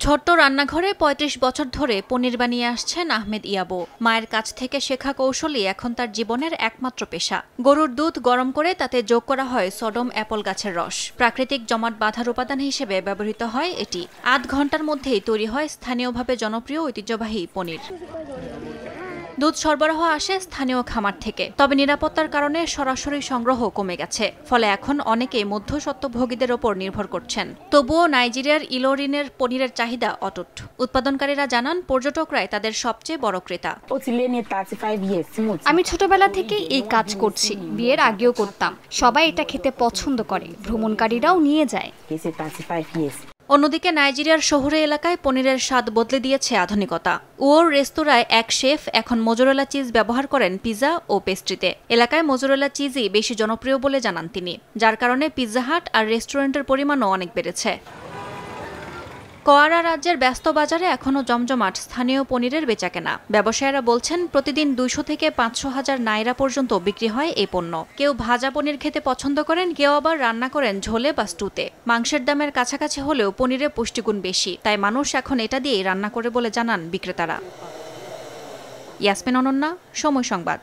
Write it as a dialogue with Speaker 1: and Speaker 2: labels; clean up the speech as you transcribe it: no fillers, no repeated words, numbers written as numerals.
Speaker 1: ছোট্ট রান্নাঘরে ৩৫ বছর ধরে পনির বানিয়ে আসছেন আহমেদ ইয়াবো। মায়ের কাছ থেকে শেখা কৌশলই এখন তার জীবনের একমাত্র পেশা। গরুর দুধ গরম করে তাতে যোগ করা হয় সডম অ্যাপল গাছের রস। প্রাকৃতিক জমাট বাঁধার উপাদান হিসেবে ব্যবহৃত হয় এটি। আধ ঘন্টার মধ্যেই তৈরি হয় স্থানীয়ভাবে জনপ্রিয় ঐতিহ্যবাহী পনির। দুধ সরবরাহ আসে স্থানীয় খামার থেকে, তবে নিরাপত্তার কারণে সরাসরি সংগ্রহ কমে গেছে। ফলে এখন অনেকেই মধ্যস্বত্বভোগীদের ওপর নির্ভর করছেন। তবুও নাইজেরিয়ার ইলোরিনের পনিরের চাহিদা অটুট। উৎপাদনকারীরা জানান পর্যটকরাই তাদের সবচেয়ে বড় ক্রেতা।
Speaker 2: আমি ছোটবেলা থেকে এই কাজ করছি, বিয়ের আগেও করতাম। সবাই এটা খেতে পছন্দ করে, ভ্রমণকারীরাও নিয়ে যায়।
Speaker 1: অন্যদিকে নাইজেরিয়ার শহুরে এলাকায় পনিরের স্বাদ বদলে দিয়েছে আধুনিকতা। উওর রেস্তোরাঁয় এক শেফ এখন মোজরেলা চিজ ব্যবহার করেন পিৎজা ও পেস্ট্রিতে। এলাকায় মোজরেলা চিজই বেশি জনপ্রিয় বলে জানান তিনি, যার কারণে পিৎজা হাট আর রেস্টুরেন্টের পরিমাণও অনেক বেড়েছে। কোয়ারা রাজ্যের ব্যস্ত বাজারে এখনও জমজমাট স্থানীয় পনিরের বেচাকেনা। ব্যবসায়ীরা বলছেন প্রতিদিন ২০০ থেকে ৫০০ হাজার নাইরা পর্যন্ত বিক্রি হয় এই পণ্য। কেউ ভাজা পনির খেতে পছন্দ করেন, কেউ আবার রান্না করেন ঝোলে বা স্টুতে। মাংসের দামের কাছাকাছি হলেও পনিরে পুষ্টিগুণ বেশি, তাই মানুষ এখন এটা দিয়েই রান্না করে বলে জানান বিক্রেতারা। ইয়াসমিন অনন্যা, সময় সংবাদ।